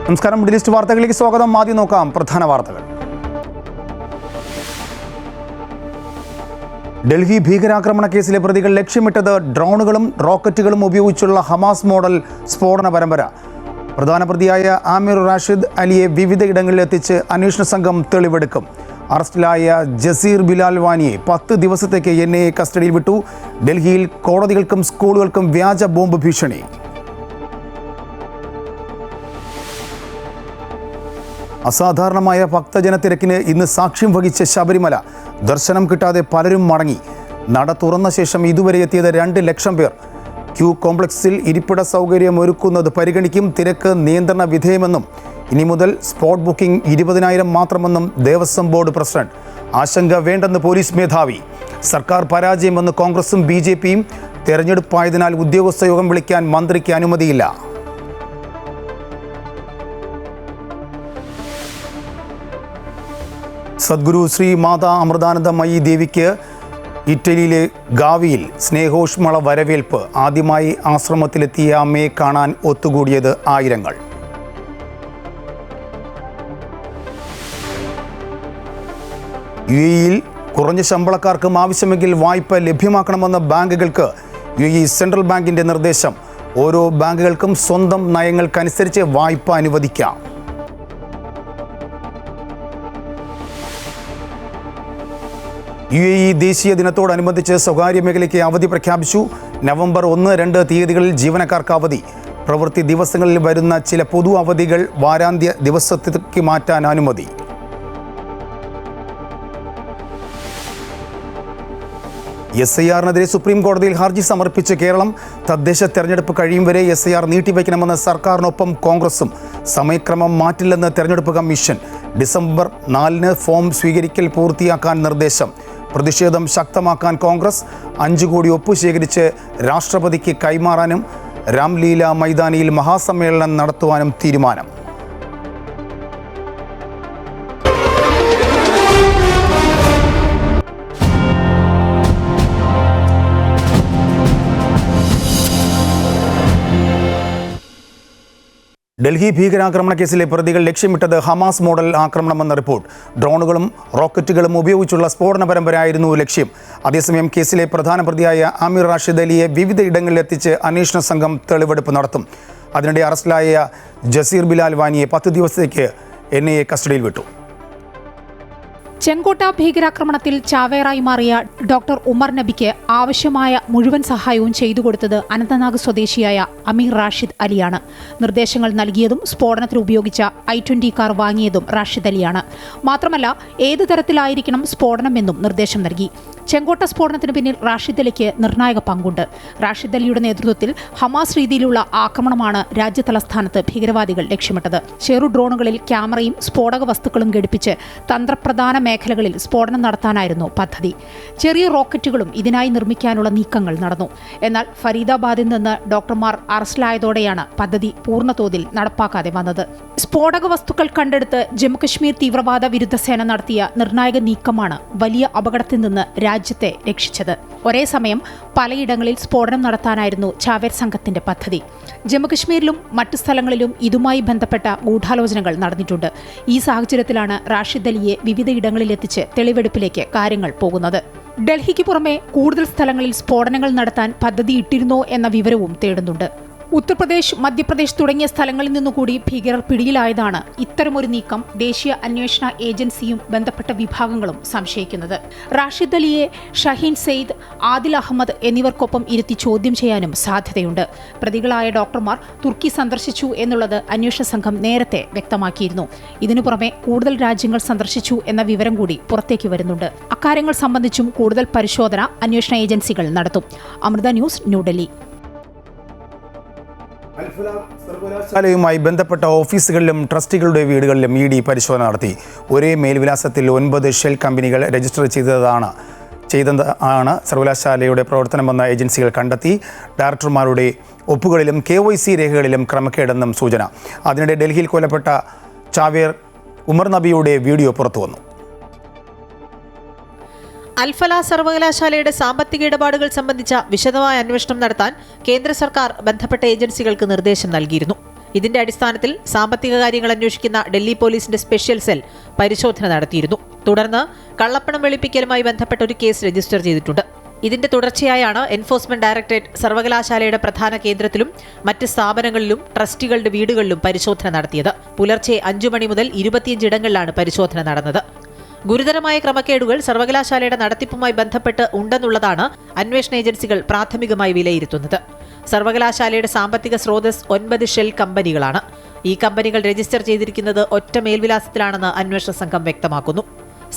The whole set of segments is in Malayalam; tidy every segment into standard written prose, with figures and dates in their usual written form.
നമസ്കാരം. മിഡിൽ ഈസ്റ്റ് വാർത്തകളിലേക്ക് സ്വാഗതം. ആദ്യം നോക്കാം പ്രധാന വാർത്തകൾ. ഡൽഹി ഭീകരാക്രമണ കേസിലെ പ്രതികൾ ലക്ഷ്യമിട്ടത് ഡ്രോണുകളും റോക്കറ്റുകളും ഉപയോഗിച്ചുള്ള ഹമാസ് മോഡൽ സ്ഫോടന പരമ്പര. പ്രധാന പ്രതിയായ ആമിർ റാഷിദ് അലിയെ വിവിധയിടങ്ങളിലെത്തിച്ച് അന്വേഷണ സംഘം തെളിവെടുക്കും. അറസ്റ്റിലായ ജസീർ ബിലാൽ വാനിയെ 10 ദിവസത്തേക്ക് NIA കസ്റ്റഡിയിൽ വിട്ടു. ഡൽഹിയിൽ കോടതികൾക്കും സ്കൂളുകൾക്കും വ്യാജ ബോംബ് ഭീഷണി. അസാധാരണമായ ഭക്തജനത്തിരക്കിന് ഇന്ന് സാക്ഷ്യം വഹിച്ച ശബരിമല. ദർശനം കിട്ടാതെ പലരും മടങ്ങി. നട തുറന്ന ശേഷം ഇതുവരെ എത്തിയത് 2 ലക്ഷം പേർ. ക്യൂ കോംപ്ലക്സിൽ ഇരിപ്പിട സൗകര്യം ഒരുക്കുന്നത് പരിഗണിക്കും. തിരക്ക് നിയന്ത്രണ വിധേയമെന്നും ഇനി മുതൽ സ്പോട്ട് ബുക്കിംഗ് 20,000 മാത്രമെന്നും ദേവസ്വം ബോർഡ് പ്രസിഡന്റ്. ആശങ്ക വേണ്ടെന്ന് പോലീസ് മേധാവി. സർക്കാർ പരാജയമെന്ന് കോൺഗ്രസും BJPയും. തെരഞ്ഞെടുപ്പായതിനാൽ ഉദ്യോഗസ്ഥ യോഗം വിളിക്കാൻ മന്ത്രിക്ക് അനുമതിയില്ല. സദ്ഗുരു ശ്രീ മാതാ അമൃതാനന്ദമയി ദേവിക്ക് ഇറ്റലിയിലെ ഗാവിയിൽ സ്നേഹോഷ്മള വരവേൽപ്പ്. ആദ്യമായി ആശ്രമത്തിലെത്തിയ അമ്മയെ കാണാൻ ഒത്തുകൂടിയത് ആയിരങ്ങൾ. UAEയിൽ കുറഞ്ഞ ശമ്പളക്കാർക്കും ആവശ്യമെങ്കിൽ വായ്പ ലഭ്യമാക്കണമെന്ന ബാങ്കുകൾക്ക് UAE സെൻട്രൽ ബാങ്കിൻ്റെ നിർദ്ദേശം. ഓരോ ബാങ്കുകൾക്കും സ്വന്തം നയങ്ങൾക്കനുസരിച്ച് വായ്പ അനുവദിക്കാം. UAE ദേശീയ ദിനത്തോടനുബന്ധിച്ച് സ്വകാര്യ മേഖലയ്ക്ക് അവധി പ്രഖ്യാപിച്ചു. നവംബർ 1, 2 തീയതികളിൽ ജീവനക്കാർക്ക് അവധി. പ്രവൃത്തി ദിവസങ്ങളിൽ വരുന്ന ചില പൊതു അവധികൾ വാരാന്ത്യ ദിവസത്തേക്ക് മാറ്റാൻ അനുമതി. SIR-നെതിരെ സുപ്രീം കോടതിയിൽ ഹർജി സമർപ്പിച്ച് കേരളം. തദ്ദേശ തെരഞ്ഞെടുപ്പ് കഴിയും വരെ SIR നീട്ടിവയ്ക്കണമെന്ന് സർക്കാരിനൊപ്പം കോൺഗ്രസും. സമയക്രമം മാറ്റില്ലെന്ന് തെരഞ്ഞെടുപ്പ് കമ്മീഷൻ. ഡിസംബർ 4-ന് ഫോം സ്വീകരിക്കൽ പൂർത്തിയാക്കാൻ നിർദ്ദേശം. പ്രതിഷേധം ശക്തമാക്കാൻ കോൺഗ്രസ്. 5 കോടി ഒപ്പ് ശേഖരിച്ച് രാഷ്ട്രപതിക്ക് കൈമാറാനും രാംലീല മൈതാനിയിൽ മഹാസമ്മേളനം നടത്തുവാനും തീരുമാനം. ഡൽഹി ഭീകരാക്രമണ കേസിലെ പ്രതികൾ ലക്ഷ്യമിട്ടത് ഹമാസ് മോഡൽ ആക്രമണമെന്ന റിപ്പോർട്ട്. ഡ്രോണുകളും റോക്കറ്റുകളും ഉപയോഗിച്ചുള്ള സ്ഫോടന പരമ്പരയായിരുന്നു ലക്ഷ്യം. അതേസമയം കേസിലെ പ്രധാന പ്രതിയായ ആമിർ റാഷിദ് അലിയെ വിവിധ ഇടങ്ങളിലെത്തിച്ച് അന്വേഷണ സംഘം തെളിവെടുപ്പ് നടത്തും. അതിനിടെ അറസ്റ്റിലായ ജസീർ ബിലാൽ വാനിയെ 10 ദിവസത്തേക്ക് NIA കസ്റ്റഡിയിൽ വിട്ടു. ചെങ്കോട്ട ഭീകരാക്രമണത്തിൽ ചാവേറായി മാറിയ ഡോക്ടർ ഉമർ നബിക്ക് ആവശ്യമായ മുഴുവൻ സഹായവും ചെയ്തു കൊടുത്തത് അനന്തനാഗ് സ്വദേശിയായ അമീർ റാഷിദ് അലിയാണ്. നിർദ്ദേശങ്ങൾ നൽകിയതും സ്ഫോടനത്തിൽ ഉപയോഗിച്ച I-20 കാർ വാങ്ങിയതും റാഷിദ് അലിയാണ്. മാത്രമല്ല, ഏതു തരത്തിലായിരിക്കണം സ്ഫോടനമെന്നും നിർദ്ദേശം നൽകി. ചെങ്കോട്ട സ്ഫോടനത്തിന് പിന്നിൽ റാഷിദ് അലിക്ക് നിർണായക പങ്കുണ്ട്. റാഷിദ് അലിയുടെ നേതൃത്വത്തിൽ ഹമാസ് രീതിയിലുള്ള ആക്രമണമാണ് രാജ്യതലസ്ഥാനത്ത് ഭീകരവാദികൾ ലക്ഷ്യമിട്ടത്. ചെറു ഡ്രോണുകളിൽ ക്യാമറയും സ്ഫോടക വസ്തുക്കളും ഘടിപ്പിച്ച് തന്ത്രപ്രധാന മേഖലകളിൽ സ്ഫോടനം നടത്താനായിരുന്നു പദ്ധതി. ചെറിയ റോക്കറ്റുകളും ഇതിനായി നിർമ്മിക്കാനുള്ള നീക്കങ്ങൾ നടന്നു. എന്നാൽ ഫരീദാബാദിൽ നിന്ന് ഡോക്ടർമാർ അറസ്റ്റിലായതോടെയാണ് പദ്ധതി പൂർണ്ണതോതിൽ നടപ്പാക്കാതെ വന്നത്. സ്ഫോടക വസ്തുക്കൾ കണ്ടെടുത്ത് ജമ്മുകശ്മീർ തീവ്രവാദ വിരുദ്ധ സേന നടത്തിയ നിർണായക നീക്കമാണ് വലിയ അപകടത്തിൽ നിന്ന് രാജ്യത്തെ രക്ഷിച്ചത്. ഒരേ സമയം പലയിടങ്ങളിൽ സ്ഫോടനം നടത്താനായിരുന്നു ചാവേർ സംഘത്തിന്റെ പദ്ധതി. ജമ്മുകശ്മീരിലും മറ്റു സ്ഥലങ്ങളിലും ഇതുമായി ബന്ധപ്പെട്ട ഗൂഢാലോചനകൾ നടന്നിട്ടുണ്ട്. ഈ സാഹചര്യത്തിലാണ് റാഷിദ് അലിയെ വിവിധയിടങ്ങളിലെത്തിച്ച് തെളിവെടുപ്പിലേക്ക് കാര്യങ്ങൾ പോകുന്നത്. ഡൽഹിക്ക് പുറമെ കൂടുതൽ സ്ഥലങ്ങളിൽ സ്ഫോടനങ്ങൾ നടത്താൻ പദ്ധതിയിട്ടിരുന്നോ എന്ന വിവരവും തേടുന്നുണ്ട്. ഉത്തർപ്രദേശ്, മധ്യപ്രദേശ് തുടങ്ങിയ സ്ഥലങ്ങളിൽ നിന്നുകൂടി ഭീകരർ പിടിയിലായതാണ് ഇത്തരമൊരു നീക്കം ദേശീയ അന്വേഷണ ഏജൻസിയും ബന്ധപ്പെട്ട വിഭാഗങ്ങളും സംശയിക്കുന്നത്. റാഷിദ് അലിയെ ഷഹീൻ സെയ്ദ്, ആദിൽ അഹമ്മദ് എന്നിവർക്കൊപ്പം ഇരുത്തി ചോദ്യം ചെയ്യാനും സാധ്യതയുണ്ട്. പ്രതികളായ ഡോക്ടർമാർ തുർക്കി സന്ദർശിച്ചു എന്നുള്ളത് അന്വേഷണ സംഘം നേരത്തെ വ്യക്തമാക്കിയിരുന്നു. ഇതിനു പുറമെ കൂടുതൽ രാജ്യങ്ങൾ സന്ദർശിച്ചു എന്ന വിവരം കൂടി പുറത്തേക്ക് വരുന്നുണ്ട്. അക്കാര്യങ്ങൾ സംബന്ധിച്ചും കൂടുതൽ പരിശോധന അന്വേഷണ ഏജൻസികൾ നടത്തും. അമൃത ന്യൂസ്, ന്യൂഡൽഹി. സർവകലാശാലയുമായി ബന്ധപ്പെട്ട ഓഫീസുകളിലും ട്രസ്റ്റികളുടെ വീടുകളിലും ED പരിശോധന നടത്തി. ഒരേ മേൽവിലാസത്തിൽ 9 ഷെൽ കമ്പനികൾ രജിസ്റ്റർ ചെയ്തതാണ് സർവകലാശാലയുടെ പ്രവർത്തനമെന്ന ഏജൻസികൾ കണ്ടെത്തി. ഡയറക്ടർമാരുടെ ഒപ്പുകളിലും KYC രേഖകളിലും ക്രമക്കേടെന്നും സൂചന. അതിനിടെ ഡൽഹിയിൽ കൊല്ലപ്പെട്ട ചാവേർ ഉമർ നബിയുടെ വീഡിയോ പുറത്തുവന്നു. അൽഫല സർവകലാശാലയുടെ സാമ്പത്തിക ഇടപാടുകൾ സംബന്ധിച്ച വിശദമായ അന്വേഷണം നടത്താൻ കേന്ദ്ര സർക്കാർ ബന്ധപ്പെട്ട ഏജൻസികൾക്ക് നിർദ്ദേശം നൽകിയിരുന്നു. ഇതിന്റെ അടിസ്ഥാനത്തിൽ സാമ്പത്തിക കാര്യങ്ങൾ അന്വേഷിക്കുന്ന ഡൽഹി പോലീസിന്റെ സ്പെഷ്യൽ സെൽ പരിശോധന നടത്തിയിരുന്നു. തുടർന്ന് കള്ളപ്പണം വെളുപ്പിക്കലുമായി ബന്ധപ്പെട്ട ഒരു കേസ് രജിസ്റ്റർ ചെയ്തിട്ടുണ്ട്. ഇതിന്റെ തുടർച്ചയായാണ് എൻഫോഴ്സ്മെന്റ് ഡയറക്ടറേറ്റ് സർവകലാശാലയുടെ പ്രധാന കേന്ദ്രത്തിലും മറ്റ് സ്ഥാപനങ്ങളിലും ട്രസ്റ്റികളുടെ വീടുകളിലും പരിശോധന നടത്തിയത്. പുലർച്ചെ 5 മണി മുതൽ 25 ഇടങ്ങളിലാണ് പരിശോധന നടന്നത്. ഗുരുതരമായ ക്രമക്കേടുകൾ സർവകലാശാലയുടെ നടത്തിപ്പുമായി ബന്ധപ്പെട്ട് ഉണ്ടെന്നുള്ളതാണ് അന്വേഷണ ഏജൻസികൾ പ്രാഥമികമായി വിലയിരുത്തുന്നത്. സർവകലാശാലയുടെ സാമ്പത്തിക സ്രോതസ് 9 ഷെൽ കമ്പനികളാണ്. ഈ കമ്പനികൾ രജിസ്റ്റർ ചെയ്തിരിക്കുന്നത് ഒറ്റ മേൽവിലാസത്തിലാണെന്ന് അന്വേഷണ സംഘം വ്യക്തമാക്കുന്നു.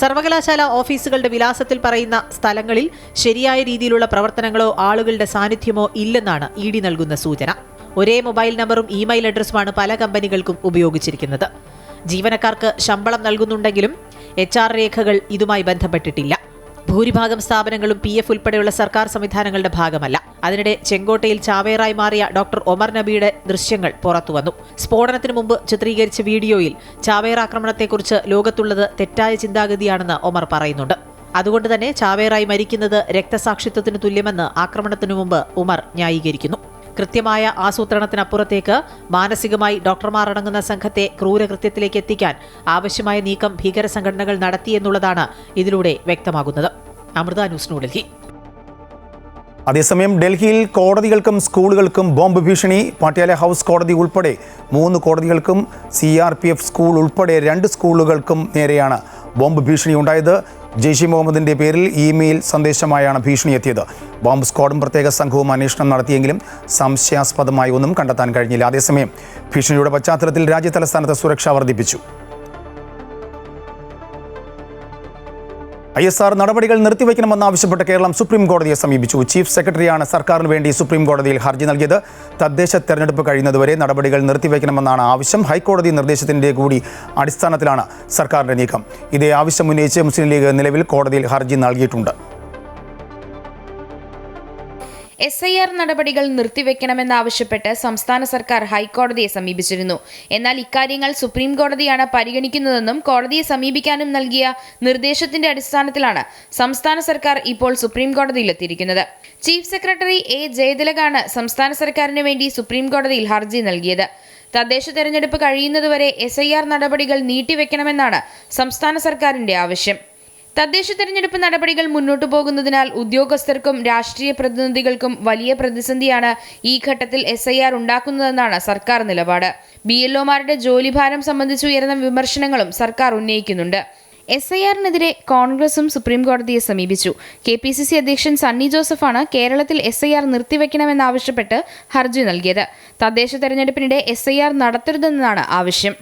സർവകലാശാല ഓഫീസുകളുടെ വിലാസത്തിൽ പറയുന്ന സ്ഥലങ്ങളിൽ ശരിയായ രീതിയിലുള്ള പ്രവർത്തനങ്ങളോ ആളുകളുടെ സാന്നിധ്യമോ ഇല്ലെന്നാണ് ഇ ഡി നൽകുന്ന സൂചന. ഒരേ മൊബൈൽ നമ്പറും ഇമെയിൽ അഡ്രസ്സുമാണ് പല കമ്പനികൾക്കും ഉപയോഗിച്ചിരിക്കുന്നത്. ജീവനക്കാർക്ക് ശമ്പളം നൽകുന്നുണ്ടെങ്കിലും HR രേഖകൾ ഇതുമായി ബന്ധപ്പെട്ടിട്ടില്ല. ഭൂരിഭാഗം സ്ഥാപനങ്ങളും PF ഉൾപ്പെടെയുള്ള സർക്കാർ സംവിധാനങ്ങളുടെ ഭാഗമല്ല. അതിനിടെ ചെങ്കോട്ടയിൽ ചാവേറായി മാറിയ ഡോക്ടർ ഒമർ നബിയുടെ ദൃശ്യങ്ങൾ പുറത്തുവന്നു. സ്ഫോടനത്തിന് മുമ്പ് ചിത്രീകരിച്ച വീഡിയോയിൽ ചാവേർ ആക്രമണത്തെക്കുറിച്ച് ലോകത്തുള്ളത് തെറ്റായ ചിന്താഗതിയാണെന്ന് ഒമർ പറയുന്നുണ്ട്. അതുകൊണ്ട് തന്നെ ചാവേറായി മരിക്കുന്നത് രക്തസാക്ഷിത്വത്തിന് തുല്യമെന്ന് ആക്രമണത്തിനു മുമ്പ് ഉമർ ന്യായീകരിക്കുന്നു. കൃത്യമായ ആസൂത്രണത്തിനപ്പുറത്തേക്ക് മാനസികമായി ഡോക്ടർമാർ അടങ്ങുന്ന സംഘത്തെ ക്രൂരകൃത്യത്തിലേക്ക് എത്തിക്കാൻ ആവശ്യമായ നീക്കം ഭീകര സംഘടനകൾ നടത്തിയെന്നുള്ളതാണ് ഇതിലൂടെ വ്യക്തമാകുന്നത്. അമൃത ന്യൂസ്, ന്യൂഡൽഹി. അതേസമയം ഡൽഹിയിൽ കോടതികൾക്കും സ്കൂളുകൾക്കും ബോംബ് ഭീഷണി. പാട്യാല ഹൗസ് കോടതി ഉൾപ്പെടെ 3 കോടതികൾക്കും CRPF സ്കൂൾ ഉൾപ്പെടെ 2 സ്കൂളുകൾക്കും നേരെയാണ് ബോംബ് ഭീഷണി ഉണ്ടായത്. ജെയ്ഷെ മുഹമ്മദിന്റെ പേരിൽ ഇമെയിൽ സന്ദേശമായാണ് ഭീഷണി എത്തിയത്. ബോംബ് സ്ക്വാഡും പ്രത്യേക സംഘവും അന്വേഷണം നടത്തിയെങ്കിലും സംശയാസ്പദമായി ഒന്നും കണ്ടെത്താൻ കഴിഞ്ഞില്ല. അതേസമയം ഭീഷണിയുടെ പശ്ചാത്തലത്തിൽ രാജ്യതലസ്ഥാനത്ത് സുരക്ഷ വർദ്ധിപ്പിച്ചു. ISR നടപടികൾ നിർത്തിവെക്കണമെന്നാവശ്യപ്പെട്ട് കേരളം സുപ്രീം കോടതിയെ സമീപിച്ചു. ചീഫ് സെക്രട്ടറിയാണ് സർക്കാരിന് വേണ്ടി സുപ്രീം കോടതിയിൽ ഹർജി നൽകിയത്. തദ്ദേശ തെരഞ്ഞെടുപ്പ് കഴിയുന്നതുവരെ നടപടികൾ നിർത്തിവെക്കണമെന്നാണ് ആവശ്യം. ഹൈക്കോടതി നിർദ്ദേശത്തിന്റെ കൂടി അടിസ്ഥാനത്തിലാണ് സർക്കാരിന്റെ നീക്കം. ഇതേ ആവശ്യം ഉന്നയിച്ച് മുസ്ലിം ലീഗ് നിലവിൽ കോടതിയിൽ ഹർജി നൽകിയിട്ടുണ്ട്. SIR നടപടികൾ നിർത്തിവെക്കണമെന്നാവശ്യപ്പെട്ട് സംസ്ഥാന സർക്കാർ ഹൈക്കോടതിയെ സമീപിച്ചിരുന്നു. എന്നാൽ ഇക്കാര്യങ്ങൾ സുപ്രീം കോടതിയാണ് പരിഗണിക്കുന്നതെന്നും കോടതിയെ സമീപിക്കാനും നൽകിയ നിർദ്ദേശത്തിന്റെ അടിസ്ഥാനത്തിലാണ് സംസ്ഥാന സർക്കാർ ഇപ്പോൾ സുപ്രീം കോടതിയിലെത്തിയിരിക്കുന്നത്. Chief secretary A. ജയതിലകാണ് സംസ്ഥാന സർക്കാരിന് വേണ്ടി സുപ്രീം കോടതിയിൽ ഹർജി നൽകിയത്. തദ്ദേശ തെരഞ്ഞെടുപ്പ് കഴിയുന്നതുവരെ SIR നടപടികൾ നീട്ടിവെക്കണമെന്നാണ് സംസ്ഥാന സർക്കാരിന്റെ ആവശ്യം. തദ്ദേശ തെരഞ്ഞെടുപ്പ് നടപടികൾ മുന്നോട്ടു പോകുന്നതിനാൽ ഉദ്യോഗസ്ഥർക്കും രാഷ്ട്രീയ പ്രതിനിധികൾക്കും വലിയ പ്രതിസന്ധിയാണ് ഈ ഘട്ടത്തിൽ SIR ഉണ്ടാക്കുന്നതെന്നാണ് സർക്കാർ നിലപാട്. BLOമാരുടെ ജോലിഭാരം സംബന്ധിച്ചുയർന്ന വിമർശനങ്ങളും സർക്കാർ ഉന്നയിക്കുന്നുണ്ട്. SIRനെതിരെ കോൺഗ്രസും സുപ്രീം കോടതിയെ സമീപിച്ചു. KPCC അധ്യക്ഷൻ സണ്ണി ജോസഫാണ് കേരളത്തിൽ SIR നിർത്തിവെക്കണമെന്നാവശ്യപ്പെട്ട് ഹർജി നൽകിയത്. തദ്ദേശ തെരഞ്ഞെടുപ്പിനിടെ SIR നടത്തരുതെന്നാണ് ആവശ്യം.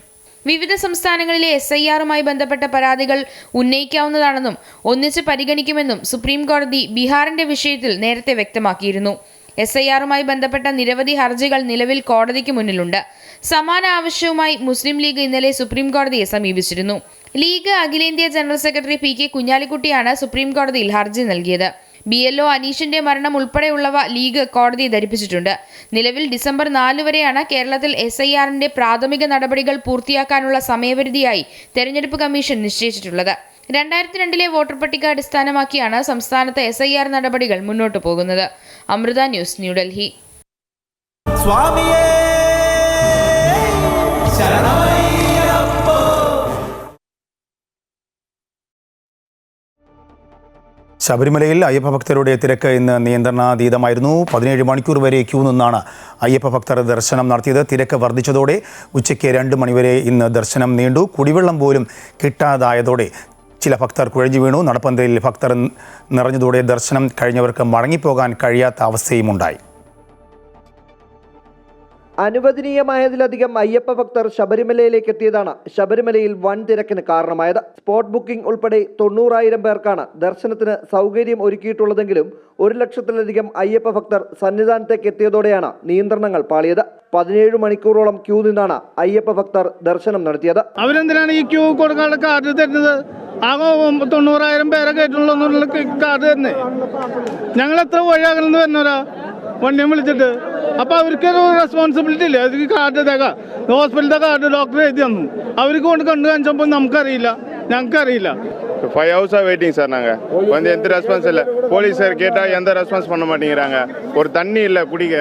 വിവിധ സംസ്ഥാനങ്ങളിലെ SIRുമായി ബന്ധപ്പെട്ട പരാതികൾ ഉന്നയിക്കാവുന്നതാണെന്നും ഒന്നിച്ച് പരിഗണിക്കുമെന്നും സുപ്രീം കോടതി ബീഹാറിന്റെ വിഷയത്തിൽ നേരത്തെ വ്യക്തമാക്കിയിരുന്നു. SIRുമായി ബന്ധപ്പെട്ട നിരവധി ഹർജികൾ നിലവിൽ കോടതിക്ക് മുന്നിലുണ്ട്. സമാന ആവശ്യവുമായി മുസ്ലിം ലീഗ് ഇന്നലെ സുപ്രീം കോടതിയെ സമീപിച്ചിരുന്നു. ലീഗ് അഖിലേന്ത്യാ ജനറൽ സെക്രട്ടറി PK കുഞ്ഞാലിക്കുട്ടിയാണ് സുപ്രീം കോടതിയിൽ ഹർജി നൽകിയത്. BLO അനീഷിന്റെ മരണം ഉൾപ്പെടെയുള്ളവ ലീഗ് കോടതിയെ ധരിപ്പിച്ചിട്ടുണ്ട്. നിലവിൽ ഡിസംബർ 4 വരെയാണ് കേരളത്തിൽ SIRന്റെ പ്രാഥമിക നടപടികൾ പൂർത്തിയാക്കാനുള്ള സമയപരിധിയായി തെരഞ്ഞെടുപ്പ് കമ്മീഷൻ നിശ്ചയിച്ചിട്ടുള്ളത്. 2002 വോട്ടർ പട്ടിക അടിസ്ഥാനമാക്കിയാണ് സംസ്ഥാനത്ത് SIR നടപടികൾ മുന്നോട്ടു പോകുന്നത്. അമൃത ന്യൂസ്, ന്യൂഡൽഹി. ശബരിമലയിൽ അയ്യപ്പ ഭക്തരുടെ തിരക്ക് ഇന്ന് നിയന്ത്രണാതീതമായിരുന്നു. 17 മണിക്കൂർ വരെ ക്യൂ നിന്നാണ് അയ്യപ്പ ഭക്തർ ദർശനം നടത്തിയത്. തിരക്ക് വർദ്ധിച്ചതോടെ ഉച്ചയ്ക്ക് 2 മണിവരെ ഇന്ന് ദർശനം നീണ്ടു. കുടിവെള്ളം പോലും കിട്ടാതായതോടെ ചില ഭക്തർ കുഴഞ്ഞു വീണു. നടപ്പന്തലിൽ ഭക്തർ നിറഞ്ഞതോടെ ദർശനം കഴിഞ്ഞവർക്ക് മടങ്ങിപ്പോകാൻ കഴിയാത്ത അവസ്ഥയുമുണ്ടായി. അനുവദനീയമായതിലധികം അയ്യപ്പ ഭക്തർ ശബരിമലയിലേക്ക് എത്തിയതാണ് ശബരിമലയിൽ വൻ തിരക്കിന് കാരണമായത്. സ്പോട്ട് ബുക്കിംഗ് ഉൾപ്പെടെ 90,000 പേർക്കാണ് ദർശനത്തിന് സൗകര്യം ഒരുക്കിയിട്ടുള്ളതെങ്കിലും 1 ലക്ഷത്തിലധികം അയ്യപ്പ ഭക്തർ സന്നിധാനത്തേക്ക് എത്തിയതോടെയാണ് നിയന്ത്രണങ്ങൾ പാളിയത്. 17 മണിക്കൂറോളം ക്യൂ നിന്നാണ് അയ്യപ്പ ഭക്തർ ദർശനം നടത്തിയത്. അവരെന്തിനാണ് ഈ ക്യൂ കൊടുക്കാനുള്ള കാർഡ് തരുന്നത്? ആകെ 90,000 പേരെ കയറ്റുള്ള കാർഡ് തന്നെ. ഞങ്ങൾ എത്ര വഴിയാകണമെന്ന് വരുന്നവരാ വണ്ടിയും വിളിച്ചിട്ട്. അപ്പോൾ അവർക്കൊരു റെസ്പോൺസിബിലിറ്റി ഇല്ലേ? അവർക്ക് കാർഡ് തേക്കാം, ഹോസ്പിറ്റലിലെ കാർഡ് ഡോക്ടർ എഴുതി തന്നു. അവർക്ക് കൊണ്ട് കണ്ടു കാണിച്ചപ്പോൾ നമുക്കറിയില്ല, ഞങ്ങൾക്കറിയില്ല. 5 hours வெயிட்டிங் சார். நாங்கள் வந்து எந்த ரெஸ்பான்ஸ் இல்லை. போலீஸ் சார் கேட்டால் எந்த ரெஸ்பான்ஸ் பண்ண மாட்டேங்கிறாங்க. ஒரு தண்ணி இல்லை குடிக்க,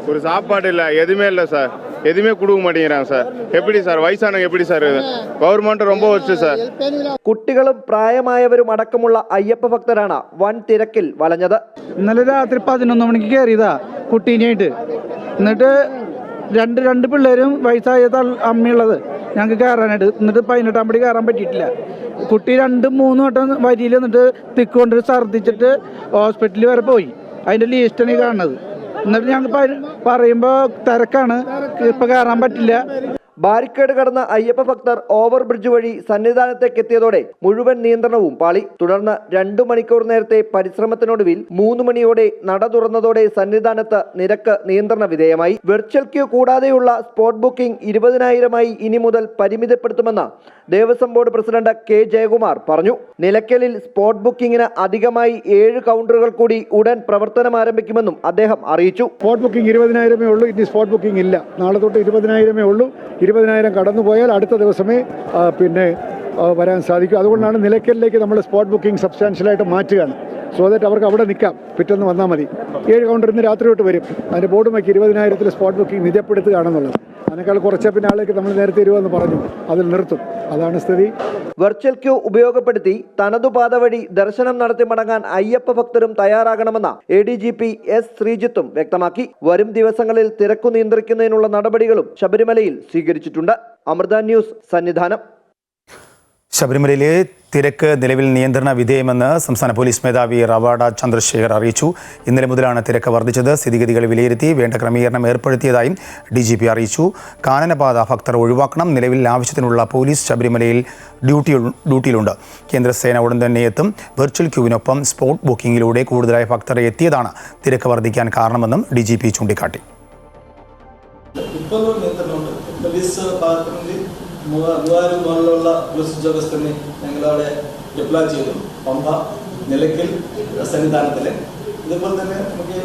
ஒரு சாப்பாடு இல்லை, எதுவுமே இல்லை சார். எதுவுமே கொடுக்க மாட்டேங்கிறாங்க சார். எப்படி சார் வயசானவங்க எப்படி சார் கவர்மெண்ட் ரொம்ப வச்சு சார். കുട്ടികളും പ്രായമായവരും അടക്കമുള്ള അയ്യപ്പ ഭക്തരാണ് വൻ തിരക്കിൽ വലഞ്ഞത്. ഇന്നലെ രാത്രി 11 മണിക്ക് കയറിയതാ കുട്ടീനായിട്ട്. എന്നിട്ട് രണ്ട് പിള്ളേരും വയസ്സായ അമ്മയുള്ളത് ഞങ്ങൾക്ക് കയറാനായിട്ട്. എന്നിട്ട് 18 പടി കയറാൻ പറ്റിയിട്ടില്ല. കുട്ടി 2-3 വട്ടം വരിയിൽ എന്നിട്ട് തിക്കൊണ്ട് ഛർദ്ദിച്ചിട്ട് ഹോസ്പിറ്റലിൽ വരെ പോയി. അതിൻ്റെ ലിസ്റ്റാണ് ഈ കാണുന്നത്. എന്നിട്ട് ഞങ്ങൾ പറയുമ്പോൾ തിരക്കാണ്, ഇപ്പം കയറാൻ പറ്റില്ല. ബാരിക്കേഡ് കടന്ന അയ്യപ്പ ഭക്തർ ഓവർ ബ്രിഡ്ജ് വഴി സന്നിധാനത്തേക്ക് എത്തിയതോടെ മുഴുവൻ നിയന്ത്രണവും പാളി. തുടർന്ന് 2 മണിക്കൂർ നേരത്തെ പരിശ്രമത്തിനൊടുവിൽ 3 മണിയോടെ നട തുറന്നതോടെ സന്നിധാനത്ത് നിരക്ക് നിയന്ത്രണ വിധേയമായി. വെർച്വൽ ക്യൂ കൂടാതെയുള്ള സ്പോട്ട് ബുക്കിംഗ് 20,000 ഇനി മുതൽ പരിമിതപ്പെടുത്തുമെന്ന് Devaswom board president K Jayakumar പറഞ്ഞു. നിലയ്ക്കലിൽ സ്പോട്ട് ബുക്കിംഗിന് അധികമായി 7 കൗണ്ടറുകൾ കൂടി ഉടൻ പ്രവർത്തനം ആരംഭിക്കുമെന്നും അദ്ദേഹം അറിയിച്ചു. സ്പോട്ട് ബുക്കിംഗ് 20,000 ഉള്ളൂ. ഇനി സ്പോട്ട് ബുക്കിംഗ് ഇല്ല. നാളെ തൊട്ട് 20,000 ഉള്ളൂ. 20,000 കടന്നുപോയാൽ അടുത്ത ദിവസമേ വരാൻ സാധിക്കും. അതുകൊണ്ടാണ് നിലയ്ക്കലിലേക്ക് നമ്മൾ സ്പോട്ട് ബുക്കിംഗ് സബ്സ്റ്റാൻഷ്യലായിട്ട് മാറ്റുകയാണ്. സോ ദാറ്റ് അവർക്ക് അവിടെ നിൽക്കാം, പിറ്റേന്ന് വന്നാൽ മതി. 7 കൗണ്ടർ ഇന്ന് രാത്രി തൊട്ട് വരും. അതിൻ്റെ ബോർഡ് വയ്ക്ക് 20,000 സ്പോട്ട് ബുക്കിംഗ് നിജപ്പെടുത്തുകയാണെന്നുള്ളത്. അതിനേക്കാൾ കുറച്ച പിന്നെ ആളേക്ക് നമ്മൾ നേരത്തെ 20 പറഞ്ഞു, അതിൽ നിർത്തും. അതാണ് സ്ഥിതി. വെർച്വൽ ക്യൂ ഉപയോഗപ്പെടുത്തി തനതുപാത വഴി ദർശനം നടത്തി മടങ്ങാൻ അയ്യപ്പ ഭക്തരും തയ്യാറാകണമെന്ന ADGP S ശ്രീജിത്തും വ്യക്തമാക്കി. വരും ദിവസങ്ങളിൽ തിരക്കു നിയന്ത്രിക്കുന്നതിനുള്ള നടപടികളും ശബരിമലയിൽ സ്വീകരിച്ചിട്ടുണ്ട്. അമൃത ന്യൂസ്, സന്നിധാനം. ശബരിമലയിലെ തിരക്ക് നിലവിൽ നിയന്ത്രണ വിധേയമെന്ന് സംസ്ഥാന പോലീസ് മേധാവി റവാഡ ചന്ദ്രശേഖർ അറിയിച്ചു. ഇന്നലെ മുതലാണ് തിരക്ക് വർദ്ധിച്ചത്. സ്ഥിതിഗതികൾ വിലയിരുത്തി വേണ്ട ക്രമീകരണം ഏർപ്പെടുത്തിയതായും DGP അറിയിച്ചു. കാനനപാത ഭക്തർ ഒഴിവാക്കണം. നിലവിൽ ആവശ്യത്തിനുള്ള പോലീസ് ശബരിമലയിൽ ഡ്യൂട്ടിയിലുണ്ട്. കേന്ദ്രസേന ഉടൻ തന്നെ എത്തും. വെർച്വൽ ക്യൂവിനൊപ്പം സ്പോട്ട് ബുക്കിംഗിലൂടെ കൂടുതലായ ഭക്തർ എത്തിയതാണ് തിരക്ക് വർദ്ധിക്കാൻ കാരണമെന്നും DGP ചൂണ്ടിക്കാട്ടി. മൂവായിരമുള്ള പോലീസ് ഉദ്യോഗസ്ഥനെ ഞങ്ങളവിടെ ഡിപ്ലോയ് ചെയ്തു. പമ്പ, നിലയ്ക്കൽ, സന്നിധാനത്തിൽ. ഇതുപോലെ തന്നെ നമുക്ക്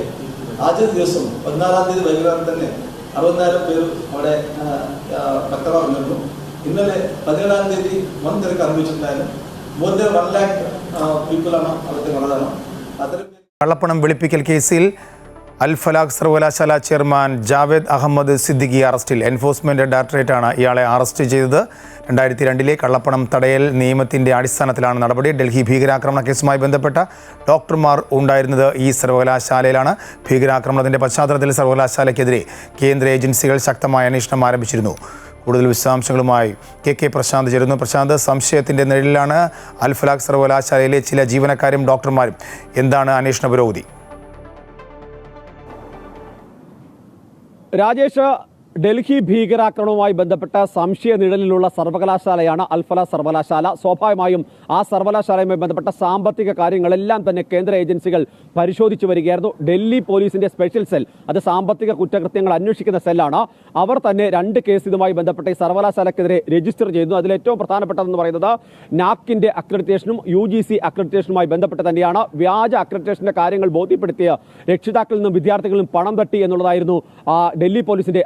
ആദ്യ ദിവസം 14-ാം തീയതി വൈകുന്നേരം തന്നെ 60,000 പേര് അവിടെ ഭക്തന്മാർ വന്നിരുന്നു. ഇന്നലെ 17-ാം തീയതി വൻ തിരക്ക് അനുഭവിച്ചിട്ടുണ്ടായിരുന്നു. മോർ ദാൻ 1 lakh പീപ്പിളാണ് അവിടുത്തെ വന്നതാണ്. കള്ളപ്പണം വെളുപ്പിക്കൽ കേസിൽ അൽ-ഫലാഹ് സർവകലാശാല ചെയർമാൻ ജാവേദ് അഹമ്മദ് സിദ്ദിഖി അറസ്റ്റിൽ. എൻഫോഴ്സ്മെന്റ് ഡയറക്ടറേറ്റാണ് ഇയാളെ അറസ്റ്റ് ചെയ്തത്. 2002 കള്ളപ്പണം തടയൽ നിയമത്തിന്റെ അടിസ്ഥാനത്തിലാണ് നടപടി. ഡൽഹി ഭീകരാക്രമണ കേസുമായി ബന്ധപ്പെട്ട ഡോക്ടർമാർ ഉണ്ടായിരുന്നത് ഈ സർവകലാശാലയിലാണ്. ഭീകരാക്രമണത്തിന്റെ പശ്ചാത്തലത്തിൽ സർവകലാശാലയ്ക്കെതിരെ കേന്ദ്ര ഏജൻസികൾ ശക്തമായ അന്വേഷണം ആരംഭിച്ചിരുന്നു. കൂടുതൽ വിശദാംശങ്ങളുമായി കെ പ്രശാന്ത് ചേരുന്നു. പ്രശാന്ത്, സംശയത്തിന്റെ നിഴലിലാണ് അൽ-ഫലാഹ് സർവകലാശാലയിലെ ചില ജീവനക്കാരും ഡോക്ടർമാരും. എന്താണ് അന്വേഷണ പുരോഗതി? രാജേഷ്, ഡൽഹി ഭീകരാക്രമണവുമായി ബന്ധപ്പെട്ട സംശയ നിഴലിലുള്ള സർവകലാശാലയാണ് അൽ-ഫലാഹ് സർവകലാശാല. സ്വാഭാവികമായും ആ സർവകലാശാലയുമായി ബന്ധപ്പെട്ട സാമ്പത്തിക കാര്യങ്ങളെല്ലാം തന്നെ കേന്ദ്ര ഏജൻസികൾ പരിശോധിച്ചു വരികയായിരുന്നു. ഡൽഹി പോലീസിന്റെ സ്പെഷ്യൽ സെൽ, അത് സാമ്പത്തിക കുറ്റകൃത്യങ്ങൾ അന്വേഷിക്കുന്ന സെല്ലാണ്. അവർ തന്നെ 2 കേസ് ഇതുമായി ബന്ധപ്പെട്ട ഈ സർവകലാശാലക്കെതിരെ രജിസ്റ്റർ ചെയ്തു. അതിൽ ഏറ്റവും പ്രധാനപ്പെട്ടതെന്ന് പറയുന്നത് നാക്കിന്റെ അക്രഡിറ്റേഷനും UGC അക്രഡിറ്റേഷനുമായി ബന്ധപ്പെട്ട് തന്നെയാണ്. വ്യാജ അക്രഡിറ്റേഷന്റെ കാര്യങ്ങൾ ബോധ്യപ്പെടുത്തിയ രക്ഷിതാക്കളിൽ നിന്നും വിദ്യാർത്ഥികളിൽ നിന്നും പണം തട്ടി എന്നുള്ളതായിരുന്നു ഡൽഹി പോലീസിന്റെ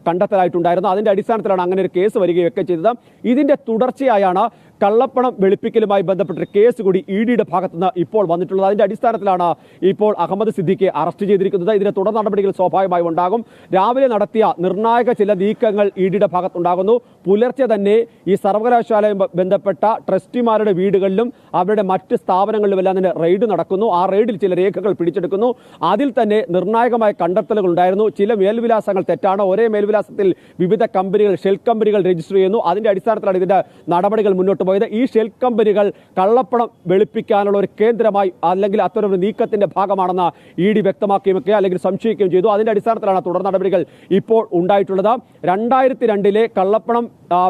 കണ്ടെത്തലായിട്ടുണ്ടായിരുന്നു. അതിന്റെ അടിസ്ഥാനത്തിലാണ് അങ്ങനെ ഒരു കേസ് വരികയൊക്കെ ചെയ്തത്. ഇതിന്റെ തുടർച്ചയായാണ് കള്ളപ്പണം വെളുപ്പിക്കലുമായി ബന്ധപ്പെട്ട കേസ് കൂടി EDയുടെ ഭാഗത്തുനിന്ന് ഇപ്പോൾ വന്നിട്ടുള്ളത്. അതിന്റെ അടിസ്ഥാനത്തിലാണ് ഇപ്പോൾ അഹമ്മദ് സിദ്ദിഖിയെ അറസ്റ്റ് ചെയ്തിരിക്കുന്നത്. ഇതിന്റെ തുടർ നടപടികൾ സ്വാഭാവികമായി ഉണ്ടാകും. രാവിലെ നടത്തിയ നിർണായക ചില നീക്കങ്ങൾ EDയുടെ ഭാഗത്തുണ്ടാകുന്നു. പുലർച്ചെ തന്നെ ഈ സർവകലാശാലയുമായി ബന്ധപ്പെട്ട ട്രസ്റ്റിമാരുടെ വീടുകളിലും അവരുടെ മറ്റ് സ്ഥാപനങ്ങളിലുമെല്ലാം തന്നെ റെയ്ഡ് നടക്കുന്നു. ആ റെയ്ഡിൽ ചില രേഖകൾ പിടിച്ചെടുക്കുന്നു. അതിൽ തന്നെ നിർണായകമായ കണ്ടെത്തലുകൾ ഉണ്ടായിരുന്നു. ചില മേൽവിലാസങ്ങൾ തെറ്റാണ്. ഒരേ മേൽവിലാസത്തിൽ വിവിധ കമ്പനികൾ, ഷെൽ കമ്പനികൾ രജിസ്റ്റർ ചെയ്യുന്നു. അതിന്റെ അടിസ്ഥാനത്തിലാണ് ഇതിന്റെ നടപടികൾ മുന്നോട്ട് പോയത്. ഈ ഷെൽ കമ്പനികൾ കള്ളപ്പണം വെളുപ്പിക്കാനുള്ള ഒരു കേന്ദ്രമായി അല്ലെങ്കിൽ അത്തരമൊരു നീക്കത്തിന്റെ ഭാഗമാണെന്ന് ED വ്യക്തമാക്കുകയും അല്ലെങ്കിൽ സംശയിക്കുകയും ചെയ്തു. അതിന്റെ അടിസ്ഥാനത്തിലാണ് തുടർ നടപടികൾ ഇപ്പോൾ ഉണ്ടായിട്ടുള്ളത്. 2002 കള്ളപ്പണം